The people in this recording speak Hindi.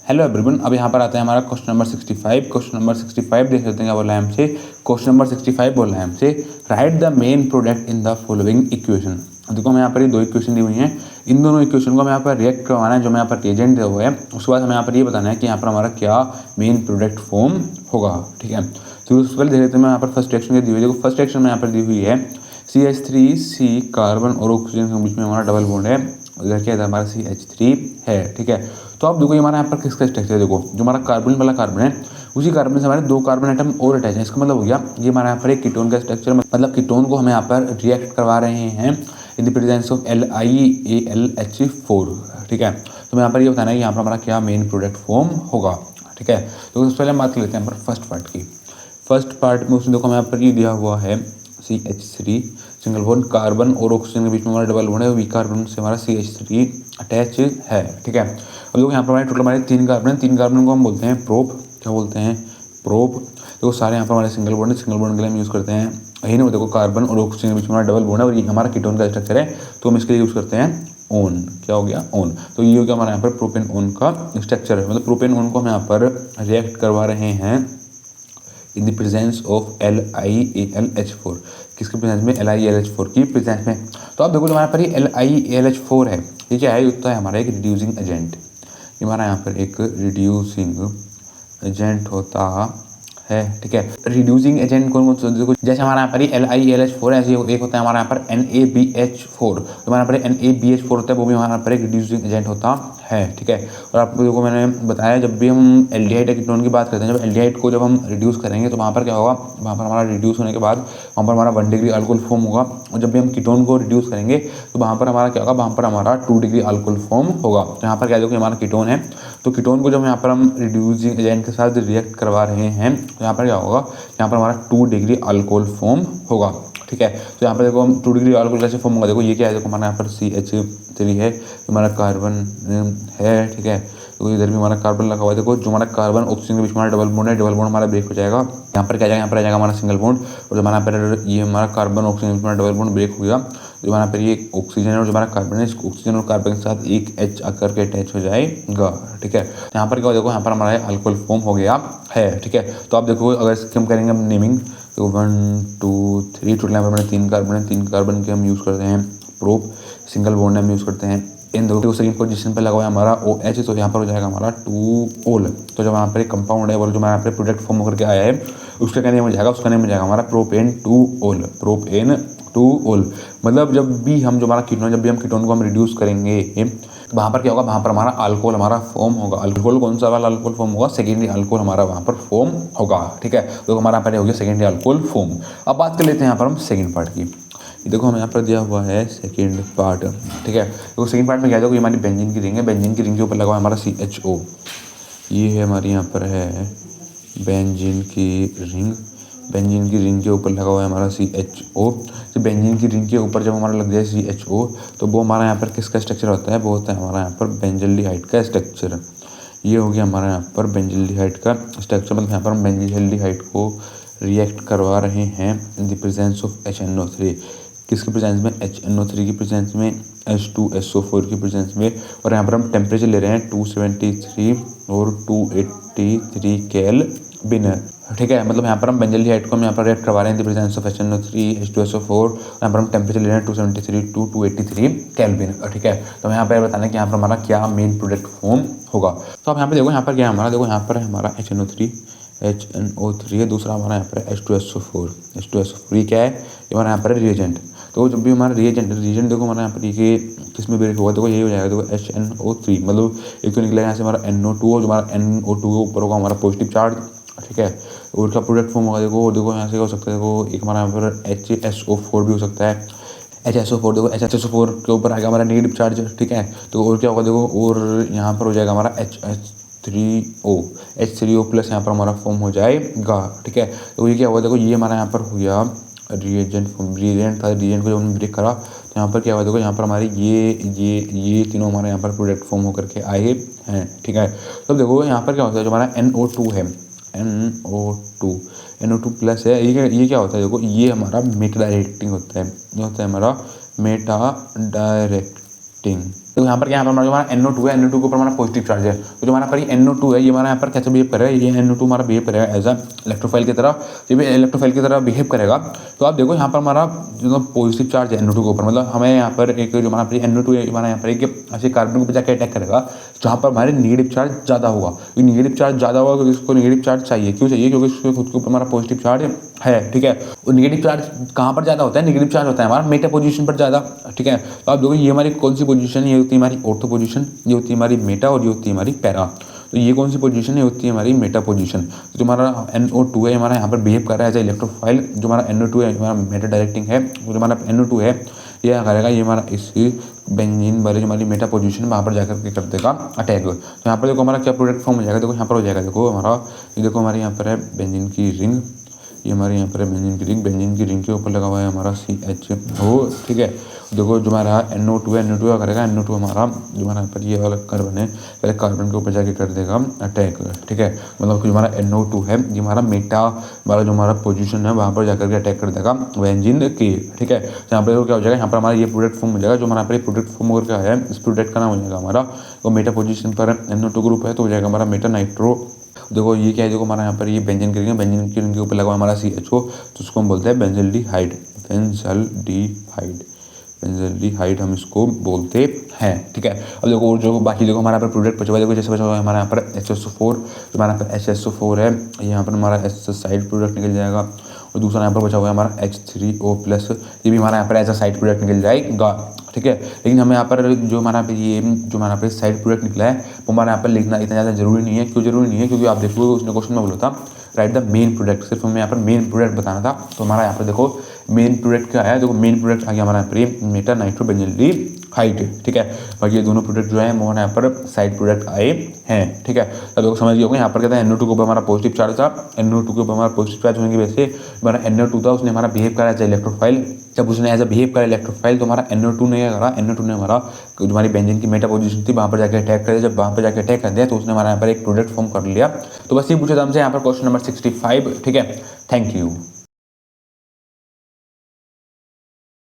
हेलो एवरीवन, अब यहाँ पर आता है हमारा क्वेश्चन नंबर 65। क्वेश्चन नंबर 65 देख लेते हैं क्या बोला है हमसे। क्वेश्चन नंबर 65 बोला है हमसे, right the main product in the following equation. देखो हमें यहाँ पर ये दो इक्वेशन दी हुई हैं, इन दोनों इक्वेशन को हमें यहाँ पर रिएक्ट करवाना है, जो हमें यहाँ पर एजेंट दिया हुआ है। उसके बाद हमें यहाँ पर ये बताना है कि यहाँ पर हमारा क्या मेन प्रोडक्ट फॉर्म होगा। ठीक है, तो उससे पहले देख लेते हैं मैं यहाँ पर फर्स्ट रिएक्शन दी हुई है। देखो फर्स्ट रिएक्शन में यहाँ पर दी हुई है CH3C कार्बन और ऑक्सीजन के बीच में हमारा डबल बॉन्ड है, उधर क्या है हमारा CH3 है। ठीक है, तो अब देखो ये हमारा यहाँ पर किसका स्ट्रक्चर है। देखो जो हमारा कार्बन वाला कार्बन है, उसी कार्बन से हमारे दो कार्बन एटम और अटैच है। इसका मतलब हो गया ये हमारा यहाँ पर एक कीटोन का स्ट्रक्चर, मतलब कीटोन को हमें यहाँ पर रिएक्ट करवा रहे हैं in the presence of LiAlH4। ठीक है, तो मैं यहाँ पर ये बताना है कि यहाँ पर हमारा क्या मेन प्रोडक्ट फॉर्म होगा। ठीक है, तो उससे पहले हम बात कर लेते हैं यहाँ पर फर्स्ट पार्ट की। फर्स्ट पार्ट में उसने देखो हमें यहाँ पर ये दिया हुआ है CH3 सिंगल बॉन्ड, कार्बन और ऑक्सीजन के बीच में हमारा डबल बॉन्ड है, वी कार्बन से हमारा CH3 अटैच है। ठीक है, अब देखो यहाँ पर हमारे टोटल हमारे 3 कार्बन है, 3 कार्बन को हम बोलते हैं प्रोप। क्या बोलते हैं? प्रोप। देखो सारे यहाँ पर हमारे सिंगल बॉन्ड है, सिंगल बॉन्ड के लिए हम यूज़ करते हैं यही नहीं, देखो कार्बन और ऑक्सीजन के बीच में हमारा डबल बॉन्ड है और ये हमारा कीटोन का स्ट्रक्चर है, तो हम इसके लिए यूज़ करते हैं ओन। क्या हो गया? ओन। तो ये हो गया हमारा यहाँ पर प्रोपेन ओन का स्ट्रक्चर है, मतलब प्रोपेन ओन को हम यहाँ पर रिएक्ट करवा रहे हैं in the presence of LiAlH4। किसके प्रेजेंस में? LiAlH4 की प्रेजेंस में। तो आप देखो जो हमारे पर ये LiAlH4 है, ये क्या है? ये होता है हमारा एक रिड्यूसिंग एजेंट। ये हमारा यहाँ पर एक रिड्यूसिंग एजेंट होता है। ठीक है, रिड्यूसिंग एजेंट कौन कौन सा? देखो जैसे हमारा यहाँ पर LiAlH4 है, ऐसे एक होता है हमारा यहाँ पर NaBH4। तो हमारा पर NaBH4 होता है, वो भी हमारा पर एक रिड्यूसिंग एजेंट होता है। ठीक है, और आपको देखो मैंने बताया जब भी हम एल्डिहाइड कीटोन की बात करते हैं, जब एल्डिहाइड को जब हम रिड्यूस करेंगे तो वहाँ पर क्या होगा? वहाँ पर हमारा रिड्यूस होने के बाद वहाँ पर हमारा 1 डिग्री अल्कोहल फॉर्म होगा, और जब भी हम कीटोन को रिड्यूस करेंगे तो वहाँ पर हमारा क्या होगा? वहाँ पर हमारा 2 डिग्री अल्कोहल फॉर्म होगा। तो यहाँ पर क्या देखो हमारा कीटोन है, तो कीटोन को जब यहाँ पर हम रिड्यूसिंग एजेंट के साथ रिएक्ट करवा रहे हैं तो यहाँ पर क्या होगा? यहाँ पर हमारा 2 डिग्री अल्कोहल फॉर्म होगा। ठीक है, तो यहाँ पर देखो हम 2 डिग्री अल्कोहल कैसे फॉर्म होगा। देखो ये क्या है? देखो हमारा यहाँ पर CH3 है, हमारा कार्बन है। ठीक है, तो इधर भी हमारा कार्बन लगा हुआ है। देखो जो हमारा कार्बन ऑक्सीजन के बीच में हमारा डबल बॉन्ड है, डबल बॉन्ड हमारा ब्रेक हो जाएगा। यहाँ पर क्या जाएगा? यहाँ पर आ जाएगा हमारा सिंगल बॉन्ड, और जो हमारा पर ये हमारा कार्बन ऑक्सीजन के बीच में डबल बॉन्ड ब्रेक हो गया, जो हमारा पर ये ऑक्सीजन है और जो हमारा कार्बन है, ऑक्सीजन और कार्बन के साथ एक H आकर के अटैच हो जाएगा। ठीक है, तो यहाँ पर क्या देखो यहाँ पर हमारा अल्कोहल फॉर्म हो गया है। ठीक है, तो आप देखो अगर इसकी हम करेंगे हम नेमिंग, तो 1 2 3 टोटल यहाँ पर हमारे 3 कार्बन है, 3 कार्बन के हम यूज़ करते हैं प्रोप, सिंगल बॉन्ड हम यूज़ करते हैं इन दो सेकंड पोजीशन पर लगा हुआ है हमारा OH, तो यहाँ पर हो जाएगा हमारा 2 ओल। तो जब यहाँ पर एक कंपाउंड है और जो हमारे यहाँ पर प्रोडक्ट फॉर्म होकर के आया है उसका क्या नेम हो जाएगा? उसका नेम हो जाएगा हमारा प्रोपेन 2 ओल। प्रोपेन 2 ओल, मतलब जब भी हम जो हमारा कीटोन, जब भी हम कीटोन को हम रिड्यूस करेंगे तो वहाँ पर क्या होगा? वहाँ पर हमारा अल्कोहल हमारा फॉर्म होगा। अल्कोहल कौन सा वाला अल्कोहल फॉर्म होगा? सेकेंडरी अल्कोहल हमारा वहाँ पर फॉर्म होगा। ठीक है, तो हमारा यहाँ पर हो गया सेकेंडरी अल्कोहल फॉर्म। अब बात कर लेते हैं यहाँ पर हम सेकेंड पार्ट की। देखो हमें यहाँ पर दिया हुआ है सेकेंड पार्ट। ठीक है, तो सेकेंड पार्ट में क्या देखो ये हमारी बेंजीन की रिंग है, बेंजीन की रिंग के ऊपर लगा हुआ है हमारा CHO। ये है हमारी यहाँ पर है बेंजीन की रिंग, बेंजीन की रिंग के ऊपर लगा हुआ है हमारा CHO। तो बेंजीन की रिंग के ऊपर जब हमारा लग जाए CHO तो वो हमारा यहाँ पर किसका स्ट्रक्चर होता है? वो होता है हमारा यहाँ पर बेंजल्डिहाइड का स्ट्रक्चर। ये हो गया हमारा यहाँ पर बेंजल्डिहाइड का स्ट्रक्चर, मतलब यहाँ पर हम बेंजल्डिहाइड को रिएक्ट करवा रहे हैं in the presence of HNO3। किसके प्रेजेंस में? HNO3 की प्रेजेंस में, H2SO4 की प्रेजेंस में, और यहाँ पर हम टेम्परेचर ले रहे हैं 273 और 283 केल्विन। ठीक है, मतलब यहाँ पर हम बेंजल्डिहाइड को हम यहाँ पर रिएक्ट करवा रहे हैं in the presence of HNO3 H2SO4, यहाँ पर हम टेम्परेचर ले रहे हैं 273 टू 283 केल्विन। ठीक है, तो यहाँ पर बताना है कि यहाँ पर हमारा क्या मेन प्रोडक्ट फॉर्म होगा। तो आप यहाँ पे देखो यहाँ पर क्या है हमारा? देखो यहाँ पर है हमारा HNO3 है, दूसरा हमारा यहाँ पर H2SO4 ये क्या है? ये हमारा यहाँ पर रिएजेंट। तो जब भी हमारा रिएजेंट देखो हमारा यहाँ पर ये किस में ब्रेक होगा? देखो यही हो जाएगा, देखो HNO3, मतलब एक तो निकलेगा यहाँ से हमारा NO2 और जो हमारा NO2 के ऊपर होगा हमारा पॉजिटिव चार्ज। ठीक है, और उसका प्रोडक्ट फॉर्म होगा। देखो यहाँ से हो सकता है, देखो एक हमारा यहाँ पर HSO4 भी हो सकता है। HSO4 देखो HSO4 के ऊपर आएगा हमारा नेगेटिव चार्ज। ठीक है, तो और क्या होगा? देखो और यहाँ पर हो जाएगा हमारा H3O प्लस यहाँ पर हमारा फॉर्म हो जाएगा। ठीक है, तो ये क्या होगा? देखो ये हमारा यहाँ पर हो गया रिएजेंट था, रिएजेंट को जब हमने ब्रेक करा तो यहाँ पर क्या हुआ? देखो यहाँ पर हमारे ये तीनों हमारे यहाँ पर प्रोडक्ट फॉर्म होकर के आए हैं। ठीक है, तो देखो यहाँ पर क्या होता है? जो हमारा NO2 है, NO2 प्लस है, ये क्या होता है? देखो ये हमारा मेटा डायरेक्टिंग होता है, ये होता है हमारा मेटा डायरेक्टिंग। तो यहाँ पर क्या हमारा जो हमारा NO2 है, NO2 के ऊपर हमारा पॉजिटिव चार्ज है, तो जो हमारा पर NO2 है ये हमारा यहाँ पर कैसे बिहेव करेगा, ये NO2 हमारा बिहेव करेगा एज अ इलेक्ट्रोफाइल की तरह। जब ये इलेक्ट्रोफाइल की तरह बिहेव करेगा तो आप देखो यहाँ पर हमारा जो पॉजिटिव चार्ज है NO2 के ऊपर, मतलब हमें यहाँ पर एक जो हमारा NO2 है हमारा यहाँ पर एक ऐसे कार्बन के ऊपर जाकर अटैक करेगा जहाँ पर हमारे नेगेटिव चार्ज ज़्यादा होगा। ये नेगेटिव चार्ज ज़्यादा होगा क्योंकि इसको नेगेटिव चार्ज चाहिए, क्यों चाहिए, क्योंकि इसके खुद के ऊपर हमारा पॉजिटिव चार्ज है, ठीक है। और नेगेटिव चार्ज कहाँ पर ज़्यादा होता है, नेगेटिव चार्ज होता है हमारा मेटा पोजीशन पर ज़्यादा, ठीक है। तो आप देखो ये हमारी कौन सी पोजीशन है, ये होती है हमारी ऑर्थो पोजीशन, ये होती है हमारी मेटा और ये होती है हमारी पैरा। तो ये कौन सी पोजीशन है, होती है हमारी मेटा पोजीशन। तो जो हमारा NO2 है हमारा यहाँ पर बिहेव कर रहा है एज ए इलेक्ट्रोफाइल। जो हमारा NO2 है हमारा मेटा डायरेक्टिंग है, जो हमारा NO2 है ये करेगा, ये हमारा इसी बेंजीन वाले जो हमारी मेटा पोजीशन है वहाँ पर जाकर के कर देगा अटैक। तो यहाँ पर देखो हमारा क्या प्रोडक्ट फॉर्म हो जाएगा, देखो यहाँ पर हो जाएगा, देखो हमारा ये देखो हमारे यहाँ पर है बेंजीन की रिंग, ये हमारे यहाँ पर है बेंजीन की रिंग, बेंजीन की रिंग के ऊपर लगा हुआ है हमारा CHO, ठीक है। देखो जो हमारा NO2 है, NO2 क्या करेगा, NO2 हमारा जो हमारा यहाँ पर ये वाला कार्बन है पहले कार्बन के ऊपर जाके कर देगा अटैक, ठीक है। मतलब कि हमारा NO2 है ये हमारा मेटा वाला जो हमारा पोजीशन है वहाँ पर जाकर के अटैक कर देगा बेंजीन की, ठीक है। तो यहाँ पर क्या हो जाएगा, यहाँ पर हमारा ये प्रोडक्ट फॉर्म हो जाएगा, जो हमारा पर प्रोडक्ट फॉर्म होकर क्या है, इस प्रोडक्ट का नाम हो जाएगा हमारा, वो मेटा पोजीशन पर NO2 ग्रुप है तो हो जाएगा हमारा मेटा नाइट्रो। देखो ये क्या है, देखो हमारा यहाँ पर ये बेंजीन की रिंग है, बेंजीन की रिंग के ऊपर लगा हुआ हमारा CHO, तो उसको हम बोलते हैं बेंजल्डिहाइड, बेंजल्डिहाइड, बेंजल्डिहाइड हम इसको बोलते हैं, ठीक है। अब देखो और जो बाकी देखो हमारा यहाँ पर प्रोडक्ट बचा हुआ है, देखो जैसे बचा हुआ है हमारा यहाँ पर HSO4, जो हमारा यहाँ पर HSO4 है यहाँ पर हमारा साइड प्रोडक्ट निकल जाएगा, और दूसरा यहाँ पर बचा हुआ है हमारा H3O+, ये भी हमारा यहाँ पर एज अ साइड प्रोडक्ट निकल जाएगा, ठीक है। लेकिन हमें यहाँ पर जो हमारा ये जो हमारा पे साइड प्रोडक्ट निकला है वो हमारा यहाँ पर लिखना इतना ज़्यादा जरूरी नहीं है। क्यों जरूरी नहीं है, क्योंकि आप देखो उसने क्वेश्चन में बोला था राइट द मेन प्रोडक्ट, सिर्फ हमें यहाँ पर मेन प्रोडक्ट बताना था। तो हमारा यहाँ पर देखो मेन प्रोडक्ट क्या है, देखो मेन प्रोडक्ट आ गया हमारा यहाँ पर मेटा नाइट्रो बेंजल्डिहाइड, ठीक है। बाकी ये दोनों प्रोडक्ट जो है वो यहाँ पर साइड प्रोडक्ट आए हैं, ठीक है। तो देखो समझ गए यहाँ पर कहता है NO2 के ऊपर हमारा पॉजिटिव चार्ज था, NO2 के ऊपर हमारा पॉजिटिव चार्ज होने की वजह से हमारा NO2 था उसने हमारा बिहेव करा एज इलेक्ट्रोफाइल। जब उसने एज अ बिहेव करा इलेक्ट्रोफाइल तो हमारा NO2 ने क्या करा, NO2 ने हमारा जो हमारी बेंजीन की मेटा पोजीशन थी वहाँ पर जाकर अटैक कर दिया। जब वहाँ पर जाकर अटैक कर दिया तो उसने हमारा यहाँ पर एक प्रोडक्ट फॉर्म कर लिया। तो बस ये पूछा था हमसे यहाँ पर क्वेश्चन नंबर 65, ठीक है। Thank you.